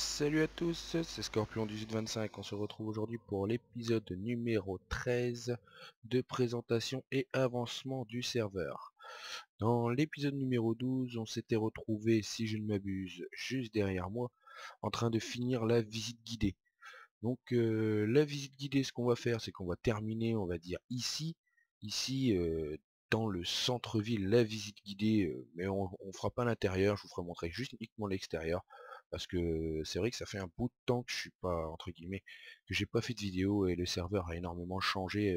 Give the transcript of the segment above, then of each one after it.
salut à tous, c'est Scorpion 1825, on se retrouve aujourd'hui pour l'épisode numéro 13 de présentation et avancement du serveur. Dans l'épisode numéro 12, on s'était retrouvé, si je ne m'abuse, juste derrière moi, en train de finir la visite guidée. Donc la visite guidée, ce qu'on va faire, c'est qu'on va terminer, on va dire ici dans le centre-ville, la visite guidée, mais on fera pas l'intérieur, je vous ferai montrer juste uniquement l'extérieur, parce que c'est vrai que ça fait un bout de temps que je suis pas, entre guillemets, que j'ai pas fait de vidéo et le serveur a énormément changé,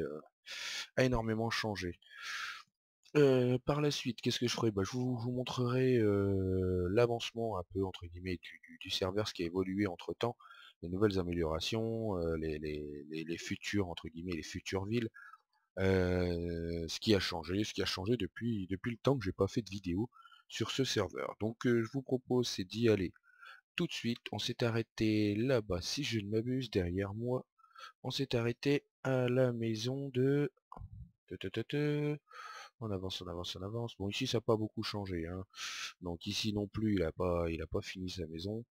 par la suite, qu'est-ce que je ferai? Bah, je vous montrerai l'avancement un peu entre guillemets du serveur, ce qui a évolué entre temps, les nouvelles améliorations, les futures entre guillemets, les futures villes, ce qui a changé depuis le temps que j'ai pas fait de vidéo sur ce serveur. Donc je vous propose c'est d'y aller tout de suite. On s'est arrêté là-bas, si je ne m'abuse, derrière moi. On s'est arrêté à la maison de... On avance, on avance, on avance. Bon, ici, ça n'a pas beaucoup changé, hein. Donc ici non plus, il a pas fini sa maison,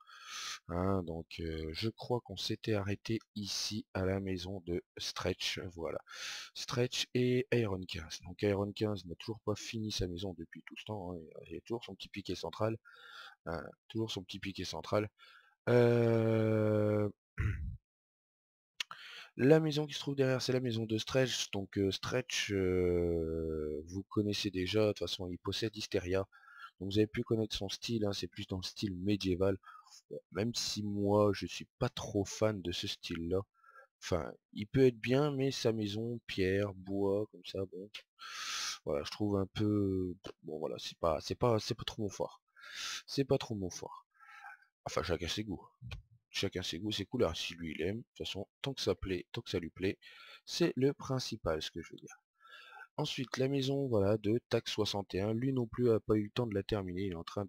hein. Donc je crois qu'on s'était arrêté ici à la maison de Stretch. Voilà. Stretch et Iron 15. Donc Iron 15 n'a toujours pas fini sa maison depuis tout ce temps, hein. Il a toujours son petit piquet central. Hein, toujours son petit piquet central. Euh, La maison qui se trouve derrière, c'est la maison de Stretch. Donc Stretch, vous connaissez déjà, de toute façon il possède Hysteria. Donc vous avez pu connaître son style, hein, c'est plus dans le style médiéval. Bon, même si moi je suis pas trop fan de ce style-là. Enfin, il peut être bien, mais sa maison, pierre, bois, comme ça, bon. Voilà, je trouve un peu. Bon voilà, c'est pas trop mon fort. C'est pas trop mon fort. Enfin, chacun ses goûts. Chacun ses goûts, ses couleurs. Si lui il aime, de toute façon, tant que ça plaît, tant que ça lui plaît, c'est le principal, ce que je veux dire. Ensuite, la maison, voilà, de Tac 61. Lui non plus a pas eu le temps de la terminer. Il est en train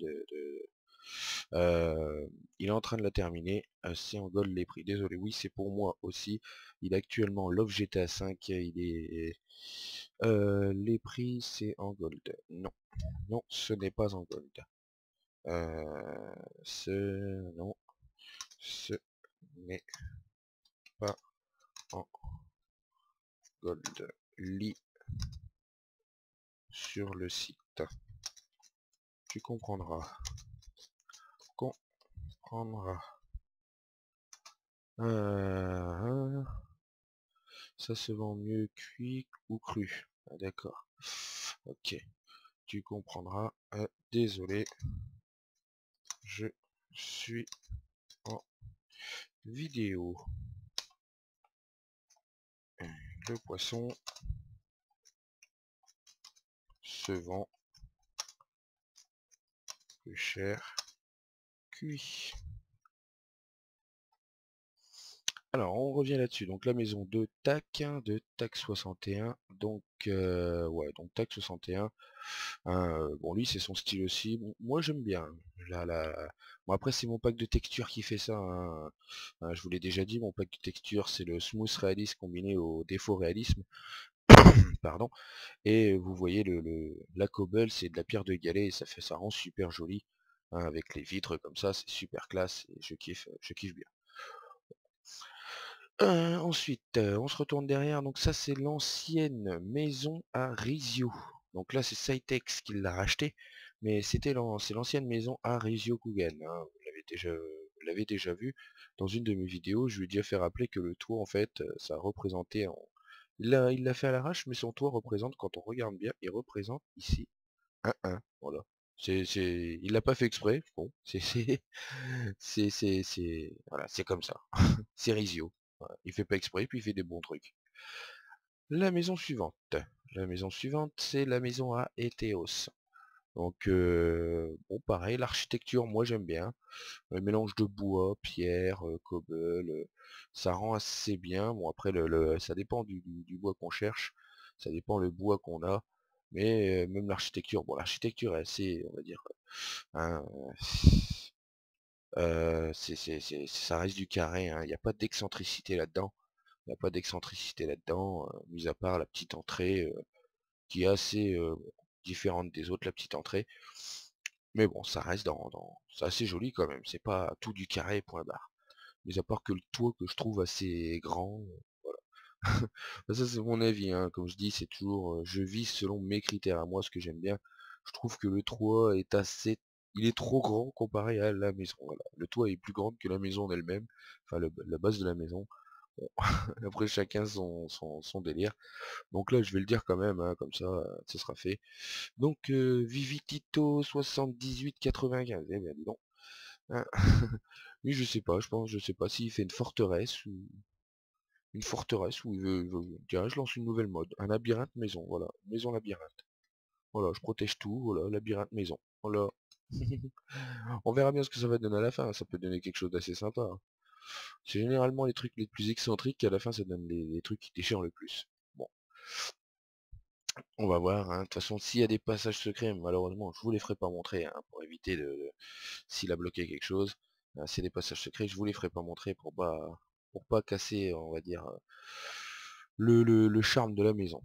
il est en train de la terminer. C'est en gold les prix. Désolé, oui, c'est pour moi aussi. Il est actuellement Love GTA 5. Il est les prix, c'est en gold. Non, non, ce n'est pas en gold. Ce non, ce n'est pas en gold. Lis sur le site. Tu comprendras. Comprendras. Ça se vend mieux cuit ou cru. Ah, d'accord. Ok. Tu comprendras. Désolé. Je suis en vidéo. Le poisson se vend plus cher cuit. Alors, on revient là-dessus. Donc, la maison de TAC 61. Donc, ouais, donc TAC 61. Bon, lui, c'est son style aussi. Bon, moi, j'aime bien. Bon, après, c'est mon pack de texture qui fait ça, hein. Je vous l'ai déjà dit, mon pack de texture, c'est le smooth réalisme combiné au défaut réalisme. Pardon. Et vous voyez, la cobble, c'est de la pierre de galet et ça rend super joli, hein, avec les vitres comme ça, c'est super classe et je kiffe bien. Ensuite, on se retourne derrière, donc ça c'est l'ancienne maison à Rizio. Donc là c'est Cytex qui l'a racheté, mais c'est l'ancienne maison à Rizio Kugan, hein. Vous l'avez déjà vu dans une de mes vidéos, je lui ai déjà fait rappeler que le toit en fait, ça représentait en. Il l'a fait à l'arrache, mais son toit représente, quand on regarde bien, il représente ici un 1. Voilà. Il l'a pas fait exprès, bon, voilà, c'est comme ça. C'est Rizio. Voilà. Il fait pas exprès, puis il fait des bons trucs. La maison suivante. La maison suivante, c'est la maison à Eteos. Donc, bon, pareil, l'architecture, moi j'aime bien. Le mélange de bois, pierre, cobble, ça rend assez bien. Bon, après, ça dépend du bois qu'on cherche. Ça dépend le bois qu'on a. Mais même l'architecture, bon, l'architecture est assez, on va dire, hein, ça reste du carré, hein. Il n'y a pas d'excentricité là-dedans. Il n'y a pas d'excentricité là-dedans, mis à part la petite entrée qui est assez différente des autres, la petite entrée. Mais bon, ça reste c'est assez joli quand même, c'est pas tout du carré point barre. Mais à part que le toit que je trouve assez grand, voilà. Bah, ça c'est mon avis, hein. Comme je dis, c'est toujours, je vis selon mes critères à moi, ce que j'aime bien. Je trouve que le toit est assez il est trop grand comparé à la maison, voilà. Le toit est plus grand que la maison en elle-même, enfin la base de la maison. Bon, après chacun son délire. Donc là, je vais le dire quand même, hein, comme ça sera fait. Donc, Vivitito 7895, eh bien dis donc. Hein. Lui, je sais pas, je sais pas s'il fait une forteresse ou tiens, je lance une nouvelle mode, un labyrinthe maison, voilà, maison labyrinthe. Voilà, je protège tout, voilà, labyrinthe maison. Voilà. On verra bien ce que ça va donner à la fin, ça peut donner quelque chose d'assez sympa, hein. C'est généralement les trucs les plus excentriques qu'à la fin ça donne les trucs qui déchirent le plus. Bon, on va voir, hein. De toute façon, s'il y a des passages secrets, malheureusement, je vous les ferai pas montrer, hein, pour éviter s'il a bloqué quelque chose. S'il y a des passages secrets, je vous les ferai pas montrer pour pas casser, on va dire, le charme de la maison.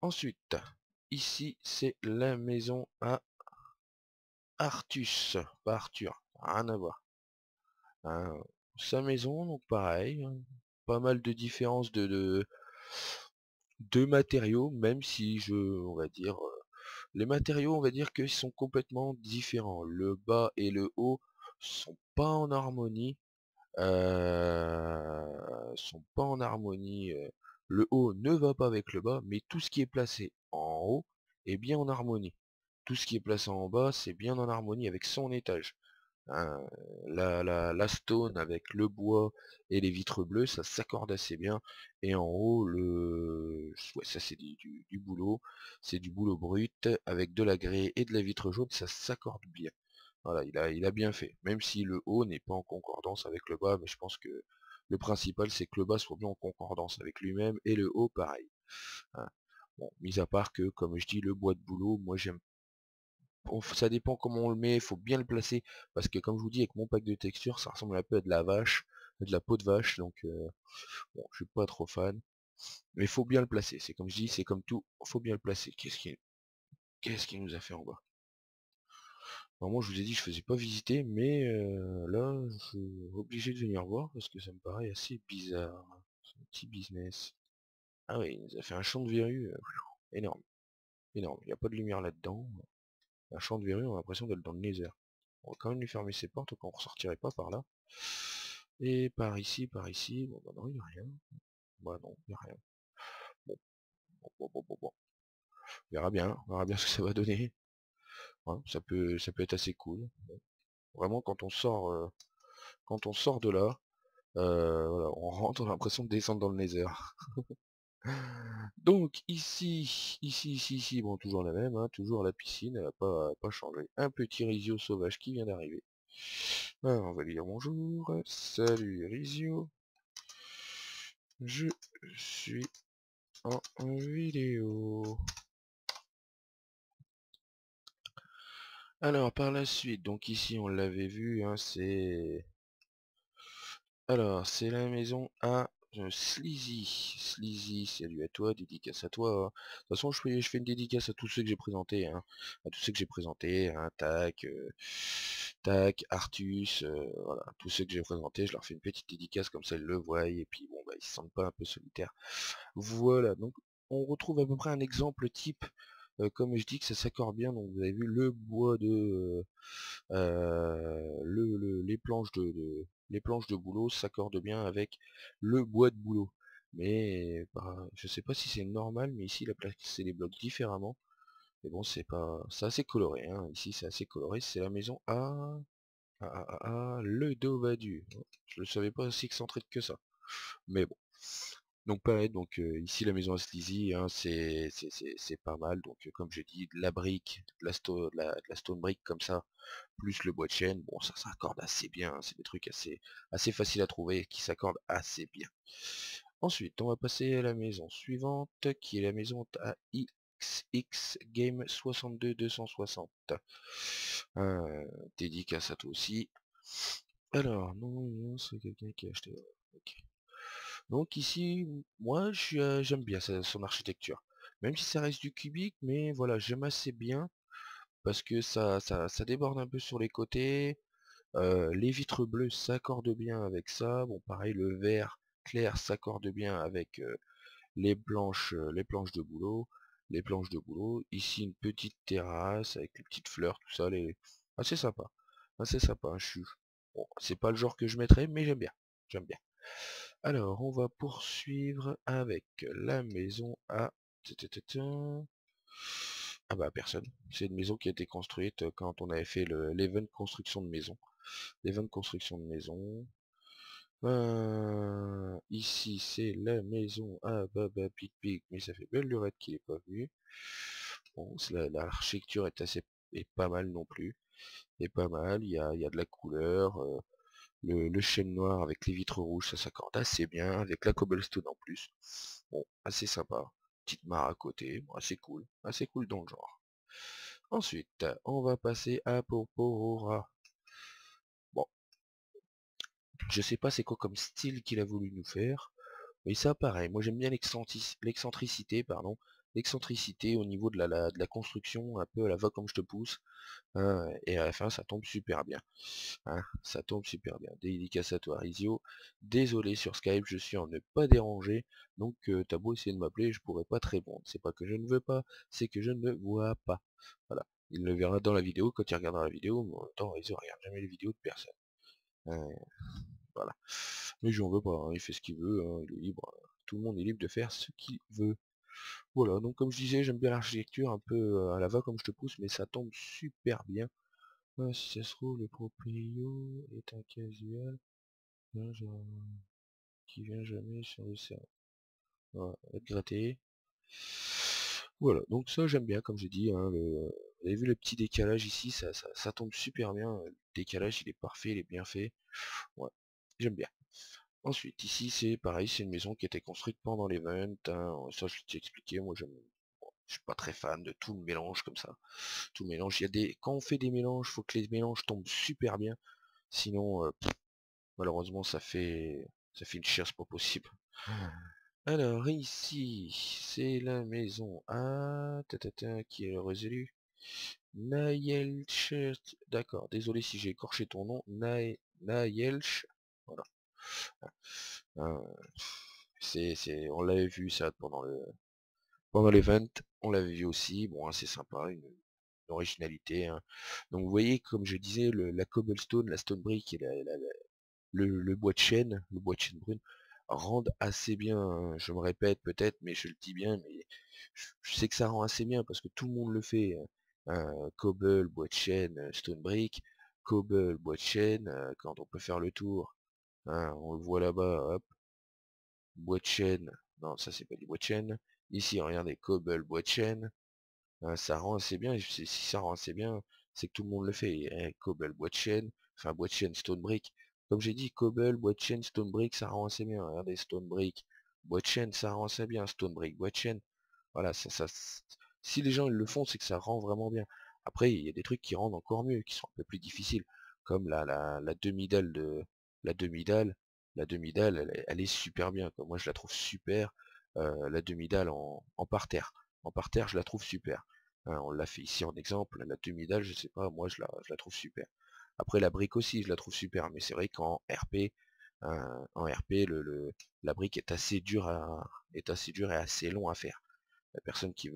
Ensuite, ici, c'est la maison à Artus, pas Arthur, rien à voir, hein. Sa maison, donc pareil, hein, pas mal de différences de matériaux, même si on va dire, les matériaux, on va dire qu'ils sont complètement différents. Le bas et le haut sont pas en harmonie, sont pas en harmonie. Le haut ne va pas avec le bas, mais tout ce qui est placé en haut est bien en harmonie. Tout ce qui est placé en bas, c'est bien en harmonie avec son étage, hein. La stone avec le bois et les vitres bleues, ça s'accorde assez bien. Et en haut, ouais, ça c'est du boulot, c'est du boulot brut avec de la grès et de la vitre jaune, ça s'accorde bien. Voilà, il a bien fait. Même si le haut n'est pas en concordance avec le bas, mais je pense que le principal c'est que le bas soit bien en concordance avec lui-même et le haut pareil, hein. Bon, mis à part que, comme je dis, le bois de boulot, moi j'aime. Bon, ça dépend comment on le met, il faut bien le placer, parce que comme je vous dis, avec mon pack de texture, ça ressemble un peu à de la vache, de la peau de vache, donc bon, je suis pas trop fan, mais il faut bien le placer, c'est comme je dis, c'est comme tout, faut bien le placer. Qu'est-ce qu'il nous a fait en bas? Moi je vous ai dit, je faisais pas visiter, mais là, je suis obligé de venir voir, parce que ça me paraît assez bizarre, c'est un petit business. Ah oui, il nous a fait un champ de verrues, énorme, énorme, il n'y a pas de lumière là-dedans, un champ de verrues, on a l'impression d'être dans le Nether. On va quand même lui fermer ses portes, donc on ne ressortirait pas par là. Et par ici, bon bah non, il n'y a rien. Bah non, il n'y a rien. Bon, bon. On verra bien ce que ça va donner, hein. Ça peut être assez cool. Bon. Vraiment, quand on sort de là, voilà, on rentre, on a l'impression de descendre dans le Nether. Donc ici, bon, toujours la même, hein, toujours la piscine, elle n'a pas changé. Un petit Rizio sauvage qui vient d'arriver. Alors, on va lui dire bonjour. Salut Rizio. Je suis en vidéo. Alors, par la suite, donc ici, on l'avait vu, hein, c'est... Alors, c'est la maison à Sleazy. Sleazy, salut à toi, dédicace à toi, hein. De toute façon, je fais une dédicace à tous ceux que j'ai présentés, hein. À tous ceux que j'ai présentés, hein, Tac, Artus, voilà, tous ceux que j'ai présentés, je leur fais une petite dédicace, comme ça ils le voient, et puis bon, bah, ils se sentent pas un peu solitaires. Voilà, donc on retrouve à peu près un exemple type, comme je dis que ça s'accorde bien, donc vous avez vu le bois les planches de boulot s'accordent bien avec le bois de boulot. Mais bah, je sais pas si c'est normal, mais ici il a placé les blocs différemment. Mais bon, c'est assez coloré, hein. Ici c'est assez coloré, c'est la maison le Dovadu. Je ne savais pas aussi excentrique que ça. Mais bon. Donc pareil, donc ici la maison à Sleazy, hein, c'est pas mal. Donc comme j'ai dit, de la brique, de la stone brick comme ça, plus le bois de chêne, bon ça s'accorde assez bien, hein. C'est des trucs assez faciles à trouver qui s'accordent assez bien. Ensuite, on va passer à la maison suivante, qui est la maison à XX Game 62260. Dédicace à toi aussi. Alors, non, c'est quelqu'un qui a acheté. Ok. Donc ici, moi, j'aime bien son architecture. Même si ça reste du cubique, mais voilà, j'aime assez bien. parce que ça déborde un peu sur les côtés. Les vitres bleues s'accordent bien avec ça. Bon, pareil, le vert clair s'accorde bien avec les planches de boulot. Les planches de boulot. Ici, une petite terrasse avec les petites fleurs, tout ça. Assez sympa. Assez sympa. Bon, c'est pas le genre que je mettrais, mais j'aime bien. J'aime bien. Alors, on va poursuivre avec la maison à... Ah bah personne. C'est une maison qui a été construite quand on avait fait l'event construction de maison. L'event construction de maison. Ici c'est la maison à Baba Pig Pig, mais ça fait belle lurette qu'il n'est pas vu. Bon, l'architecture est pas mal non plus. Est pas mal, il y a de la couleur. Le chêne noir avec les vitres rouges, ça s'accorde assez bien, avec la cobblestone en plus. Bon, assez sympa. Petite mare à côté, bon, assez cool dans le genre. Ensuite, on va passer à Popora. Bon, je sais pas c'est quoi comme style qu'il a voulu nous faire, mais ça pareil, moi j'aime bien l'excentricité, pardon, l'excentricité au niveau de la construction, un peu à la va comme je te pousse, hein, et à la fin ça tombe super bien. Hein, ça tombe super bien. Dédicace à toi Rizio. Désolé sur Skype, je suis en ne pas déranger, donc t'as beau essayer de m'appeler, je pourrais pas te répondre. C'est pas que je ne veux pas, c'est que je ne vois pas. Voilà. Il le verra dans la vidéo quand il regardera la vidéo, mais en même temps Rizio regarde jamais les vidéos de personne. Voilà. Mais je n'en veux pas, hein, il fait ce qu'il veut, hein, il est libre. Tout le monde est libre de faire ce qu'il veut. Voilà, donc comme je disais, j'aime bien l'architecture, un peu à la va comme je te pousse, mais ça tombe super bien. Si ça se trouve, le proprio est un casual qui vient jamais sur le serveur. Voilà, va te gratter. Voilà, donc ça j'aime bien, comme j'ai dit, hein, vous avez vu le petit décalage ici, ça tombe super bien. Le décalage il est parfait, il est bien fait. Ouais, j'aime bien. Ensuite, ici c'est pareil, c'est une maison qui a été construite pendant l'event, hein, ça je t'ai expliqué, moi je suis pas très fan de tout le mélange comme ça. Tout le mélange, quand on fait des mélanges, faut que les mélanges tombent super bien, sinon malheureusement ça fait une chiasse pas possible. Alors ici, c'est la maison à qui est résolu. Naelch, d'accord, désolé si j'ai écorché ton nom, Naelch, voilà. Hein, on l'avait vu ça pendant l'event, on l'avait vu aussi, bon, c'est sympa, une originalité, hein. Donc vous voyez, comme je disais, la cobblestone, la stone brick et le bois de chêne brune, rendent assez bien, hein. Je me répète peut-être, mais je le dis bien, mais je sais que ça rend assez bien parce que tout le monde le fait, hein. Cobble, bois de chêne, stone brick, cobble, bois de chêne, quand on peut faire le tour, hein, on le voit là-bas, hop, bois de chêne, non ça c'est pas du bois de chêne, ici regardez, cobble, bois de chêne, hein, ça rend assez bien, et si ça rend assez bien, c'est que tout le monde le fait, hein. Cobble, bois de chêne, enfin bois de chêne, stone brick, comme j'ai dit, cobble, bois de chêne, stone brick, ça rend assez bien, regardez, stone brick, bois de chêne, ça rend assez bien, stone brick, bois de chêne, voilà, si les gens ils le font, c'est que ça rend vraiment bien. Après, il y a des trucs qui rendent encore mieux, qui sont un peu plus difficiles, comme la demi-dalle la demi-dalle, elle est super bien, quoi. Moi je la trouve super, la demi-dalle en parterre. En parterre, je la trouve super. Hein, on l'a fait ici en exemple, la demi-dalle, je sais pas, moi je la trouve super. Après la brique aussi, je la trouve super, mais c'est vrai qu'en RP, en RP, la brique est assez dure et assez long à faire. La personne tu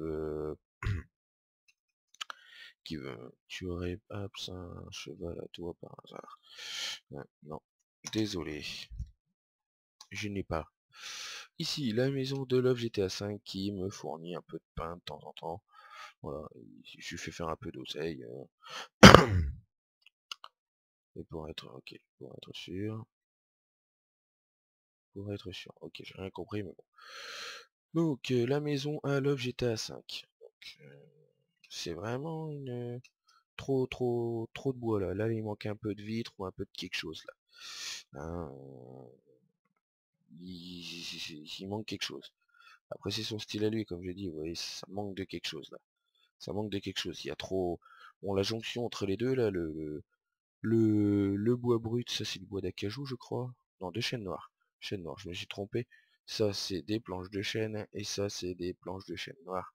aurais un cheval à toi par hasard. Non, désolé, je n'ai pas. Ici, la maison de Love GTA 5 qui me fournit un peu de pain de temps en temps. Voilà, je lui fais faire un peu d'oseille. Et pour être, ok, pour être sûr, ok, j'ai rien compris, mais bon. Donc, la maison à Love GTA 5. Donc, c'est vraiment trop de bois là. Là, il manque un peu de vitre ou un peu de quelque chose là. Hein, il manque quelque chose. Après, c'est son style à lui, comme je dis, vous voyez, ça manque de quelque chose là. Ça manque de quelque chose. Il y a trop. Bon, la jonction entre les deux là, le bois brut, ça c'est du bois d'acajou, je crois. Non, de chêne noir. Chêne noir, je me suis trompé. Ça, c'est des planches de chêne et ça, c'est des planches de chêne noir.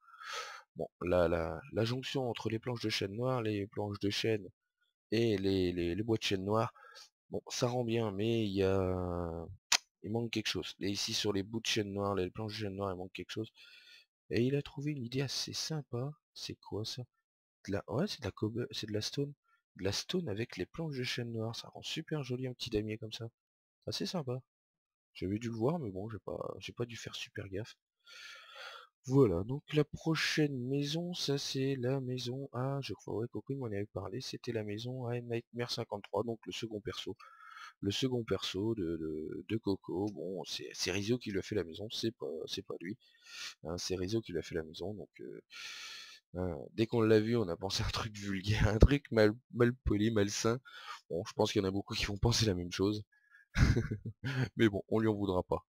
Bon, la jonction entre les planches de chêne noir, les planches de chêne et les bois de chêne noir, bon, ça rend bien, mais il manque quelque chose. Et ici, sur les bouts de chêne noir, les planches de chêne noir, il manque quelque chose. Et il a trouvé une idée assez sympa. C'est quoi ça? Ouais, c'est de la c'est de la stone. De la stone avec les planches de chêne noir. Ça rend super joli un petit damier comme ça. Assez sympa. J'avais dû le voir, mais bon, j'ai pas dû faire super gaffe. Voilà, donc la prochaine maison, ça c'est la maison à, je crois, ouais, Coco il m'en avait parlé, c'était la maison à Nightmare 53, donc le second perso. Le second perso de Coco, bon, c'est Rizzo qui lui a fait la maison, c'est pas lui. Hein, c'est Rizzo qui lui a fait la maison, donc hein, dès qu'on l'a vu, on a pensé à un truc vulgaire, un truc mal poli, malsain. Bon, je pense qu'il y en a beaucoup qui vont penser la même chose, mais bon, on lui en voudra pas.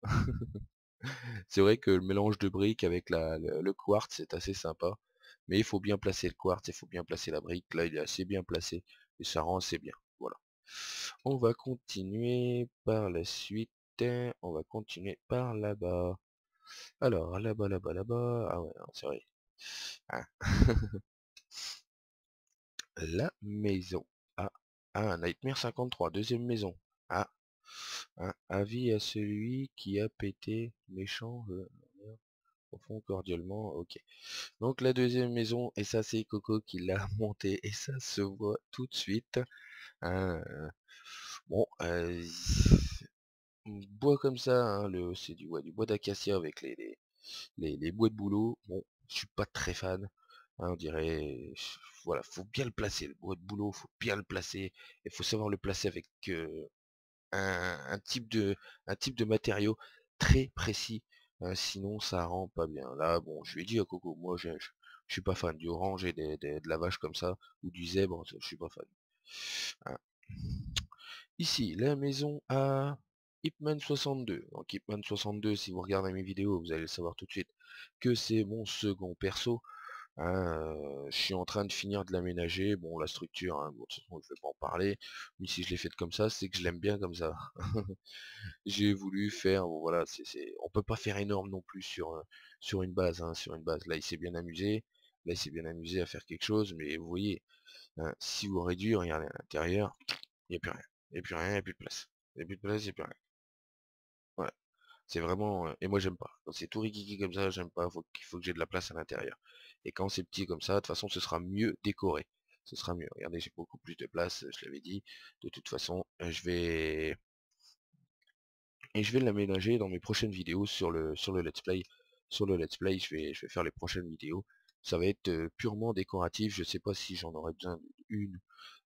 C'est vrai que le mélange de briques avec le quartz, c'est assez sympa. Mais il faut bien placer le quartz, il faut bien placer la brique. Là, il est assez bien placé et ça rend assez bien. Voilà. On va continuer par la suite. On va continuer par là-bas. Alors, là-bas, là-bas, là-bas. Ah ouais, non, c'est vrai. Hein. La maison. Ah, ah, Nightmare 53, deuxième maison. Ah, avis à celui qui a pété méchant. Profond cordialement, ok. Donc la deuxième maison, et ça c'est Coco qui l'a montée, et ça se voit tout de suite. Hein, bon, bois comme ça, hein, c'est du bois d'acacia avec les bois de bouleau. Bon, je suis pas très fan. Hein, on dirait, voilà, faut bien le placer. Le bois de bouleau, faut bien le placer. Il faut savoir le placer avec un type un type de matériau très précis, sinon ça rend pas bien. Là, bon, je lui ai dit à Coco, moi je suis pas fan du orange et de la vache comme ça, ou du zèbre, je suis pas fan. Hein. Ici, la maison à Hipman 62. Donc Hipman 62, si vous regardez mes vidéos, vous allez le savoir tout de suite que c'est mon second perso. Hein, je suis en train de finir de l'aménager. Bon, la structure, hein, bon, de toute façon, je vais pas en parler. Mais si je l'ai faite comme ça, c'est que je l'aime bien comme ça. J'ai voulu faire, bon, voilà, on peut pas faire énorme non plus sur une base, hein, sur une base. Là, il s'est bien amusé. Là, il s'est bien amusé à faire quelque chose. Mais vous voyez, hein, si vous réduisez, regardez à l'intérieur, il n'y a plus rien. Il n'y a plus rien, il n'y a plus de place. Il n'y a plus de place, il n'y a plus rien. Voilà. C'est vraiment. Et moi j'aime pas. Quand c'est tout rikiki comme ça, j'aime pas. Il faut que j'ai de la place à l'intérieur. Et quand c'est petit comme ça, de toute façon, ce sera mieux décoré. Ce sera mieux. Regardez, j'ai beaucoup plus de place, je l'avais dit. De toute façon, je vais l'aménager dans mes prochaines vidéos sur le let's play. Sur le let's play, je vais faire les prochaines vidéos. Ça va être purement décoratif. Je sais pas si j'en aurai besoin d'une,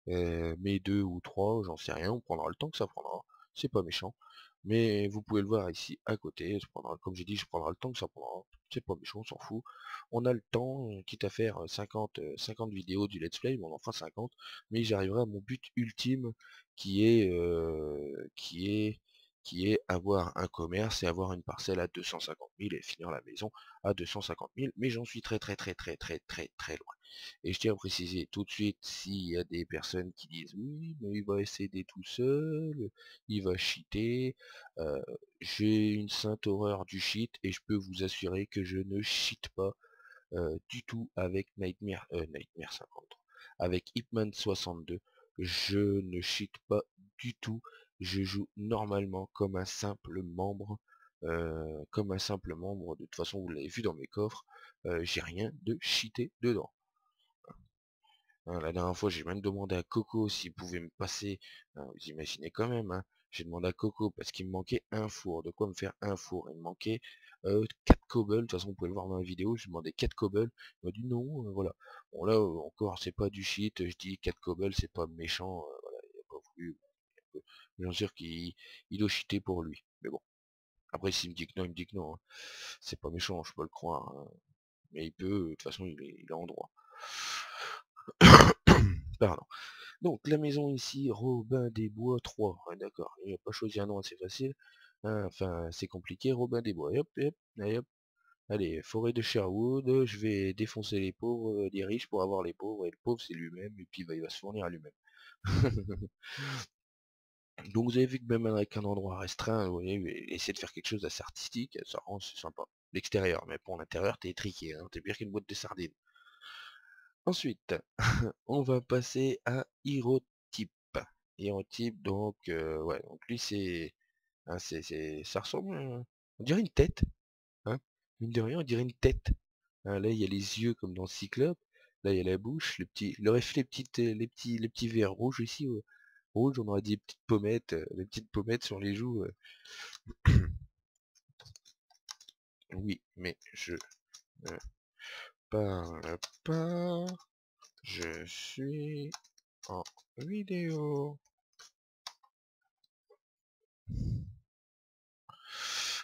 mais deux ou trois, j'en sais rien. On prendra le temps que ça prendra. C'est pas méchant. Mais vous pouvez le voir ici à côté. Comme j'ai dit, je prendrai le temps que ça prendra. C'est pas méchant, on s'en fout. On a le temps, quitte à faire 50 vidéos du let's play, bon, on en fera 50, mais j'arriverai à mon but ultime qui est, euh, qui est, qui est avoir un commerce et avoir une parcelle à 250 000 et finir la maison à 250 000, mais j'en suis très loin. Et je tiens à préciser tout de suite, s'il y a des personnes qui disent oui, mais il va essayer tout seul, il va cheater, euh, j'ai une sainte horreur du cheat et je peux vous assurer que je ne cheat pas du tout avec Nightmare 53. Avec Hitman 62, je ne cheat pas du tout, je joue normalement comme un simple membre, de toute façon vous l'avez vu dans mes coffres, j'ai rien de cheaté dedans. Hein, la dernière fois, j'ai même demandé à Coco s'il pouvait me passer, hein, vous imaginez quand même, hein, j'ai demandé à Coco parce qu'il me manquait un four, de quoi me faire un four, il me manquait 4 cobbles, de toute façon vous pouvez le voir dans la vidéo, je lui ai demandé 4 cobbles, il m'a dit non, voilà. Bon là encore c'est pas du shit, je dis 4 cobbles, c'est pas méchant, voilà, il a pas voulu, bien sûr qu'il doit cheater pour lui, mais bon, après s'il me dit que non, il me dit que non, hein. C'est pas méchant, je peux le croire, hein. Mais il peut, de toute façon il est en droit. Pardon. Donc la maison ici, Robin des Bois 3. Ouais, d'accord, il n'a pas choisi un nom assez facile. Hein, enfin, c'est compliqué, Robin des Bois. Et hop, hop, allez, hop. Allez, forêt de Sherwood, je vais défoncer les pauvres, les riches pour avoir les pauvres, et le pauvre c'est lui-même, et puis bah, il va se fournir à lui-même. Donc vous avez vu que même avec un endroit restreint, vous voyez, essayer de faire quelque chose d'assez artistique, ça rend c'est sympa. L'extérieur, mais pour l'intérieur, t'es étriqué, hein, t'es pire qu'une boîte de sardines. Ensuite, on va passer à Hérotype. Hérotype, donc, ouais, donc lui c'est, hein, ça ressemble, on dirait une tête, hein. Mine de rien, on dirait une tête. Hein, là, il y a les yeux comme dans Cyclope. Là, il y a la bouche, il aurait fait les petits verres rouges ici, rouges, on aurait dit les petites pommettes sur les joues. Oui, mais je ne parle pas, je suis en vidéo.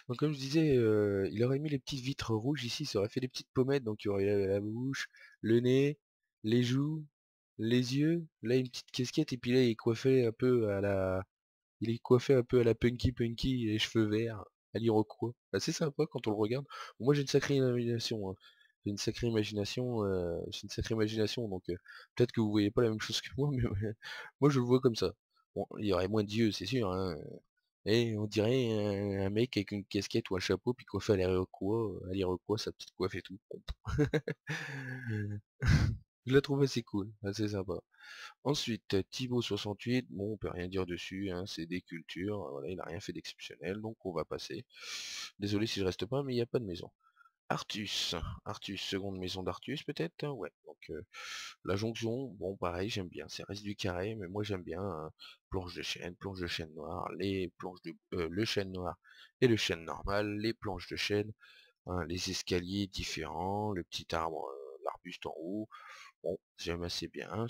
Donc comme je disais, il aurait mis les petites vitres rouges ici, ça aurait fait des petites pommettes, donc il y aurait la bouche, le nez, les joues, les yeux, là une petite casquette, et puis là il est coiffé un peu à la Punky Punky, les cheveux verts, à l'Iroquois. C'est sympa quand on le regarde. Moi j'ai une sacrée imagination, hein. J'ai une sacrée imagination, donc peut-être que vous voyez pas la même chose que moi, mais ouais, moi je le vois comme ça. Bon, il y aurait moins d'yeux, c'est sûr, hein. Et on dirait un mec avec une casquette ou un chapeau, puis coiffé à l'Iroquois, sa petite coiffe et tout. Je la trouve assez cool, assez sympa. Ensuite, Thibaut 68, bon, on peut rien dire dessus, hein, c'est des cultures, voilà, il a rien fait d'exceptionnel, donc on va passer. Désolé si je reste pas, mais il n'y a pas de maison. Artus, Artus, seconde maison d'Artus peut-être, hein, ouais. Donc la jonction, bon pareil, j'aime bien, c'est reste du carré, mais moi j'aime bien, hein, planche de chêne noir, le chêne noir et le chêne normal, les planches de chêne, hein, les escaliers différents, le petit arbre, l'arbuste en haut. Bon, j'aime assez bien,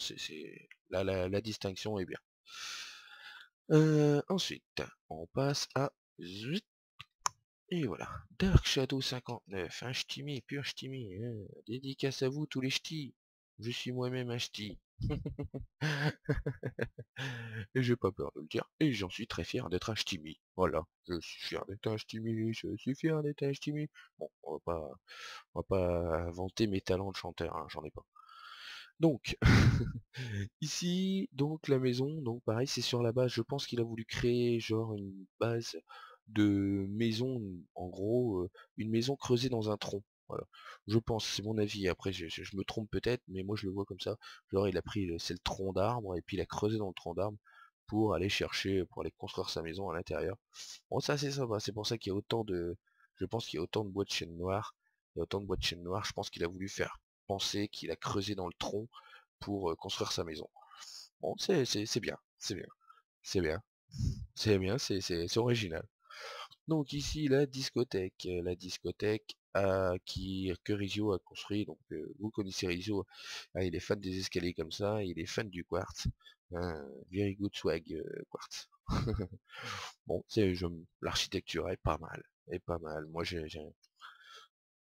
là la distinction est bien. Ensuite, on passe à zut, et voilà. Dark Shadow 59, un ch'timi, pur ch'timi, hein. Dédicace à vous tous les ch'tis. Je suis moi-même un ch'ti. Et j'ai pas peur de le dire. Et j'en suis très fier d'être un ch'timi. Voilà. Je suis fier d'être un ch'timi. Je suis fier d'être un ch'timi. Bon, on va pas vanter mes talents de chanteur, hein, j'en ai pas. Donc, ici, donc la maison, donc pareil, c'est sur la base, je pense qu'il a voulu créer genre une base de maison, en gros, une maison creusée dans un tronc. Voilà. Je pense, c'est mon avis, après je me trompe peut-être, mais moi je le vois comme ça. Genre il a pris, c'est le tronc d'arbre, et puis il a creusé dans le tronc d'arbre pour aller chercher, pour aller construire sa maison à l'intérieur. Bon, ça c'est sympa, c'est pour ça qu'il y a autant de. Je pense qu'il y a autant de bois de chêne noir. Il y a autant de bois de chêne noir, je pense qu'il a voulu faire penser qu'il a creusé dans le tronc pour construire sa maison. Bon, c'est bien, c'est bien, c'est bien, c'est bien, c'est original. Donc ici la discothèque que Rizzo a construit. Donc vous connaissez Rizzo, hein, il est fan des escaliers comme ça, il est fan du quartz. Hein, very good swag quartz. Bon, l'architecture est pas mal. Moi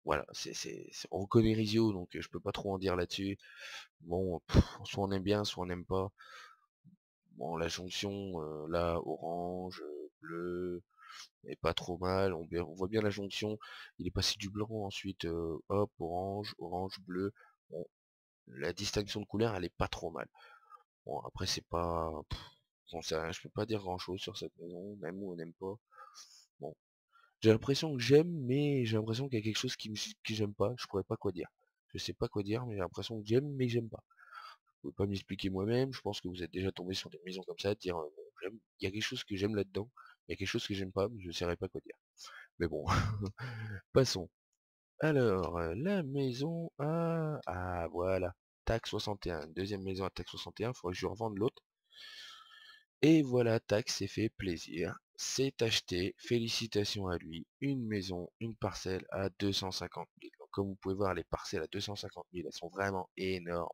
voilà, on connaît Rizzo, donc je peux pas trop en dire là-dessus. Bon, soit on aime bien, soit on n'aime pas. Bon, la jonction, là, orange, bleu, est pas trop mal. On voit bien la jonction. Il est passé du blanc ensuite, hop, orange, orange, bleu. Bon, la distinction de couleur, elle est pas trop mal. Bon, après, c'est pas... Bon, je peux pas dire grand-chose sur cette maison, même ou on n'aime pas. Bon, j'ai l'impression que j'aime, mais j'ai l'impression qu'il y a quelque chose que j'aime pas. Je pourrais pas quoi dire. Je sais pas quoi dire, mais j'ai l'impression que j'aime, mais que j'aime pas. Je peux pas m'expliquer moi-même, je pense que vous êtes déjà tombé sur des maisons comme ça, de dire bon, il y a quelque chose que j'aime là-dedans, il y a quelque chose que j'aime pas, mais je ne saurais pas quoi dire. Mais bon, passons. Alors, la maison à... Ah voilà, TAC 61, deuxième maison à TAC 61, il faudrait que je revende l'autre. Et voilà, TAC s'est fait plaisir, c'est acheté, félicitations à lui, une maison, une parcelle à 250 000. Donc, comme vous pouvez voir, les parcelles à 250 000, elles sont vraiment énormes.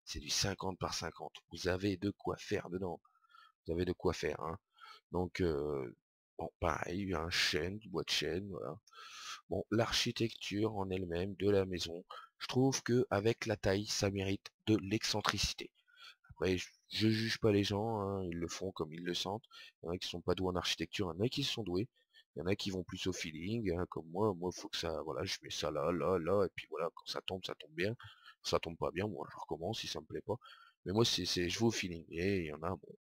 C'est du 50 par 50. Vous avez de quoi faire dedans. Vous avez de quoi faire, hein. Donc, bon, pareil, un chêne, du bois de chêne, voilà. Bon, l'architecture en elle-même de la maison, je trouve que avec la taille, ça mérite de l'excentricité. Après, je juge pas les gens, hein, ils le font comme ils le sentent. Il y en a qui sont pas doués en architecture, il y en a qui sont doués. Il y en a qui vont plus au feeling, hein, comme moi. Moi, il faut que ça, voilà, je mets ça là, là, là, et puis voilà, quand ça tombe bien. Quand ça tombe pas bien, moi, je recommence si ça me plaît pas. Mais moi, je vais au feeling. Et il y en a, bon,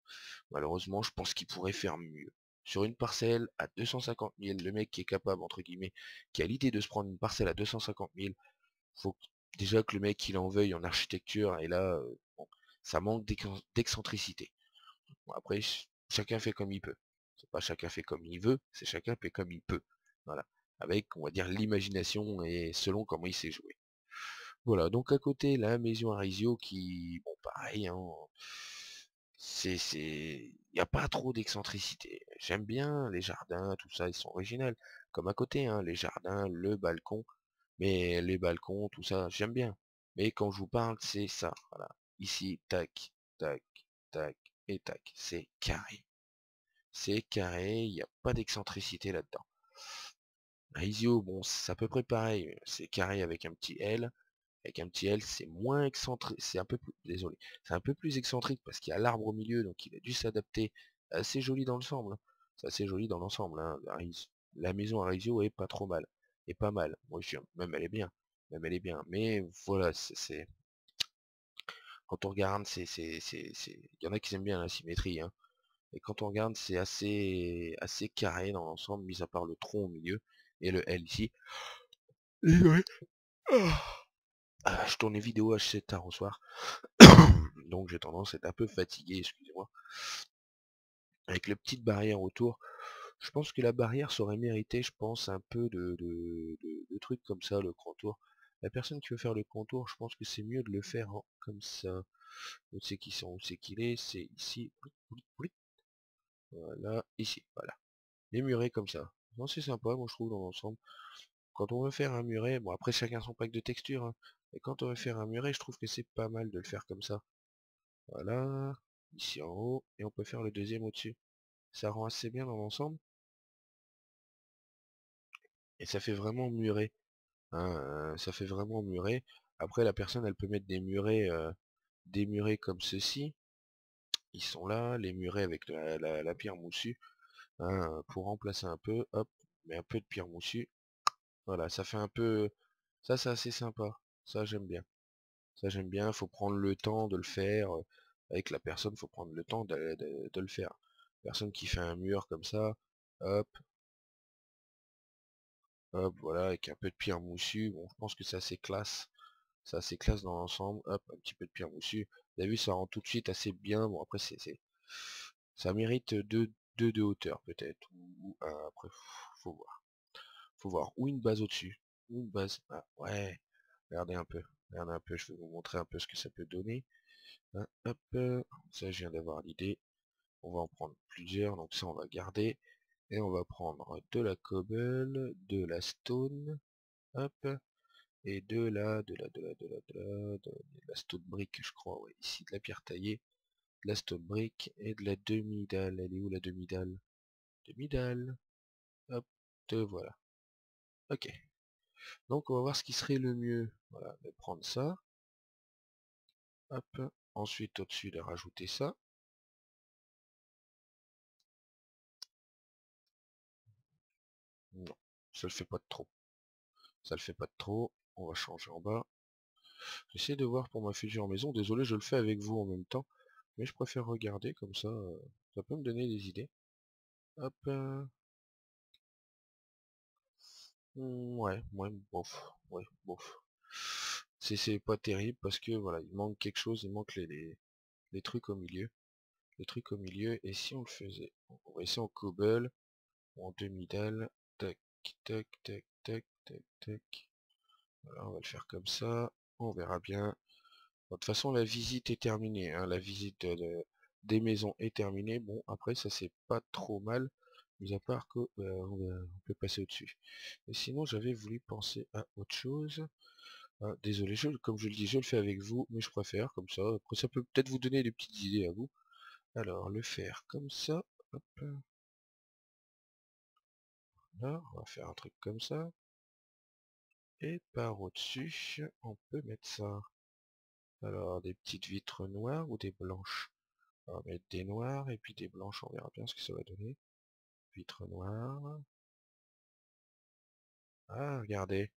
malheureusement, je pense qu'ils pourraient faire mieux. Sur une parcelle à 250 000, le mec qui est capable, entre guillemets, qui a l'idée de se prendre une parcelle à 250 000, faut Déjà que le mec il en veuille en architecture, et là, bon, ça manque d'excentricité. Bon, après, chacun fait comme il peut. C'est pas chacun fait comme il veut, c'est chacun fait comme il peut. Voilà. Avec, on va dire, l'imagination et selon comment il sait jouer. Voilà, donc à côté, la maison Arisio qui, bon, pareil, hein, il n'y a pas trop d'excentricité. J'aime bien les jardins, tout ça, ils sont originaux. Comme à côté, hein, les jardins, le balcon, mais les balcons, tout ça, j'aime bien. Mais quand je vous parle, c'est ça, voilà. Ici, tac, tac, tac, et tac. C'est carré. C'est carré, il n'y a pas d'excentricité là-dedans. Arisio, bon, c'est à peu près pareil. C'est carré avec un petit L. Avec un petit L, c'est moins excentrique, c'est un peu plus, désolé, c'est un peu plus excentrique parce qu'il y a l'arbre au milieu, donc il a dû s'adapter. Assez joli dans l'ensemble, hein. C'est assez joli dans l'ensemble, hein. La maison Arisio est pas trop mal, et pas mal. Moi, même elle est bien, même elle est bien. Mais voilà, quand on regarde, il y en a qui aiment bien la symétrie, hein. Et quand on regarde, c'est assez carré dans l'ensemble, mis à part le tronc au milieu et le L ici. Désolé. Je tourne les vidéos assez tard au soir. Donc j'ai tendance à être un peu fatigué, excusez-moi. Avec les petites barrières autour, je pense que la barrière saurait mériter, je pense, un peu de trucs comme ça, le contour. La personne qui veut faire le contour, je pense que c'est mieux de le faire comme ça. Où c'est qu'ils sont, où c'est qu'il est, c'est ici. Voilà, ici, voilà. Les murets comme ça. Non, c'est sympa, moi je trouve, dans l'ensemble. Quand on veut faire un muret, bon après chacun son pack de texture, hein, mais quand on veut faire un muret, je trouve que c'est pas mal de le faire comme ça. Voilà, ici en haut, et on peut faire le deuxième au-dessus. Ça rend assez bien dans l'ensemble, et ça fait vraiment muret, hein, ça fait vraiment muret. Après la personne elle peut mettre des murets comme ceci, ils sont là, les murets avec la pierre moussue, hein, pour remplacer un peu, hop, mais un peu de pierre moussue, voilà, ça fait un peu, ça c'est assez sympa, ça j'aime bien. Ça j'aime bien, faut prendre le temps de le faire, avec la personne, faut prendre le temps de le faire. Personne qui fait un mur comme ça, hop, hop, voilà, avec un peu de pierre moussue, bon, je pense que c'est assez classe dans l'ensemble, hop, un petit peu de pierre moussue. Vous avez vu, ça rend tout de suite assez bien, bon après ça mérite deux de hauteur peut-être, ou un, après, faut voir, ou une base au-dessus, ou une base, ah, ouais, regardez un peu, je vais vous montrer un peu ce que ça peut donner. Hein, hop, ça je viens d'avoir l'idée. On va en prendre plusieurs, donc ça on va garder. Et on va prendre de la cobble, de la stone, hop, et de la stone brick, je crois, ouais, ici de la pierre taillée, de la stone brick et de la demi-dalle. Elle est où la demi-dalle? Demi-dalle, hop, voilà. Ok. Donc on va voir ce qui serait le mieux. Voilà, de prendre ça, hop, ensuite au-dessus de rajouter ça. Non, ça le fait pas de trop. Ça le fait pas de trop. On va changer en bas. J'essaie de voir pour ma future maison. Désolé, je le fais avec vous en même temps. Mais je préfère regarder comme ça. Ça peut me donner des idées. Hop. Ouais, ouais, bof. Ouais, bof. C'est pas terrible parce que voilà, il manque quelque chose. Il manque les trucs au milieu. Les trucs au milieu. Et si on le faisait? On va essayer en cobble. En demi-dalle. Tac, tac, tac, tac, tac, tac. Voilà, on va le faire comme ça. On verra bien. Bon, de toute façon, la visite est terminée, hein. La visite des maisons est terminée. Bon, après, ça c'est pas trop mal, mis à part que on peut passer au-dessus. Et sinon, j'avais voulu penser à autre chose. Ah, désolé, comme je le dis, je le fais avec vous, mais je préfère comme ça. Après, ça peut peut-être vous donner des petites idées à vous. Alors, le faire comme ça. Hop, là, on va faire un truc comme ça. Et par au-dessus, on peut mettre ça. Alors, des petites vitres noires ou des blanches? On va mettre des noirs et puis des blanches, on verra bien ce que ça va donner. Vitre noire. Ah, regardez.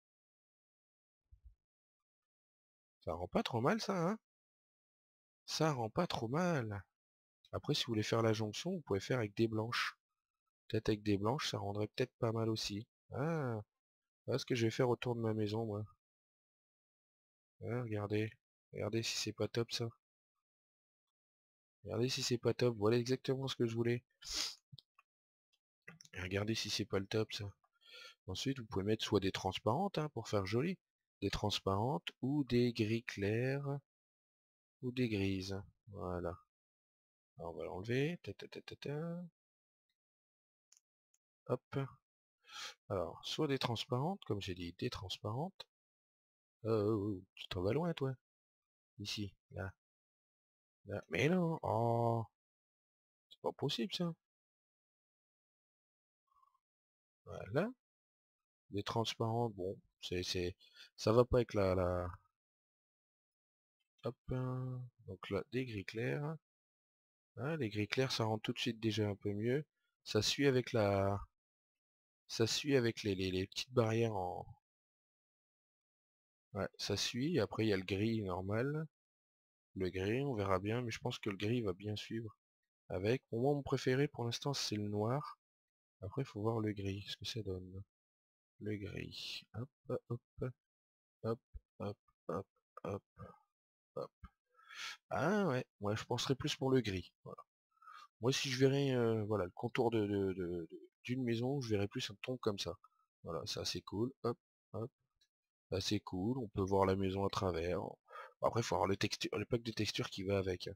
Ça rend pas trop mal ça, hein? Ça rend pas trop mal. Après, si vous voulez faire la jonction, vous pouvez faire avec des blanches. Peut-être avec des blanches, ça rendrait peut-être pas mal aussi. Ah, voilà ce que je vais faire autour de ma maison, moi. Hein, regardez. Regardez si c'est pas top ça. Regardez si c'est pas top. Voilà exactement ce que je voulais. Et regardez si c'est pas le top ça. Ensuite, vous pouvez mettre soit des transparentes hein, pour faire joli. Des transparentes ou des gris clairs ou des grises. Voilà. Alors on va l'enlever. Hop. Alors, soit des transparentes, comme j'ai dit, des transparentes. Tu t'en vas loin toi. Ici, là, là. Mais non, oh, c'est pas possible ça. Voilà. Des transparentes, bon, ça va pas avec hop, donc là, des gris clairs. Ah, les gris clairs, ça rend tout de suite déjà un peu mieux. Ça suit avec ça suit avec les petites barrières en, ouais, ça suit. Après, il y a le gris normal. Le gris, on verra bien, mais je pense que le gris va bien suivre avec. Pour moi, mon préféré pour l'instant, c'est le noir. Après, il faut voir le gris, ce que ça donne. Le gris. Hop, hop, hop, hop, hop, hop, hop, hop. Ah ouais, moi je penserais plus pour le gris. Voilà. Moi si je verrais voilà, le contour d'une maison, je verrais plus un ton comme ça. Voilà, c'est assez cool. Hop, hop, assez cool. On peut voir la maison à travers. Après, il faut avoir le pack de texture qui va avec.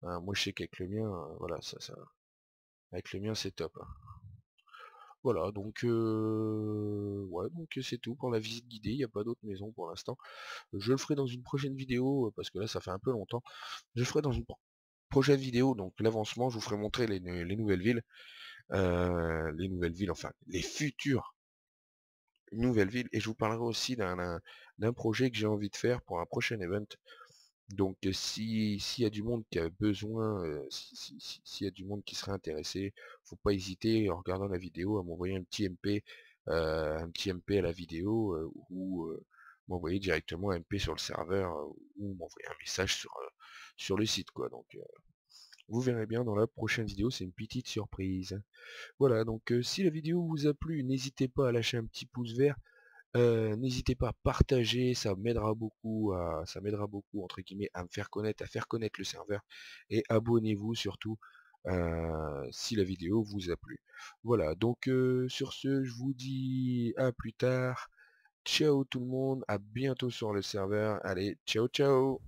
Hein, moi je sais qu'avec le mien, voilà, avec le mien c'est top. Hein. Voilà, donc ouais, donc c'est tout pour la visite guidée, il n'y a pas d'autres maisons pour l'instant. Je le ferai dans une prochaine vidéo, parce que là ça fait un peu longtemps. Je le ferai dans une prochaine vidéo, donc l'avancement, je vous ferai montrer les nouvelles villes, enfin les futures nouvelles villes, et je vous parlerai aussi d'un projet que j'ai envie de faire pour un prochain event. Donc s'il y a du monde qui a besoin, s'il y a du monde qui serait intéressé, faut pas hésiter en regardant la vidéo à m'envoyer un petit MP à la vidéo, ou m'envoyer directement un MP sur le serveur, ou m'envoyer un message sur le site quoi. Donc vous verrez bien dans la prochaine vidéo, c'est une petite surprise. Voilà, donc si la vidéo vous a plu, n'hésitez pas à lâcher un petit pouce vert. N'hésitez pas à partager, ça m'aidera beaucoup entre guillemets à me faire connaître, à faire connaître le serveur. Et abonnez-vous surtout si la vidéo vous a plu. Voilà, donc sur ce, je vous dis à plus tard. Ciao tout le monde, à bientôt sur le serveur. Allez, ciao ciao.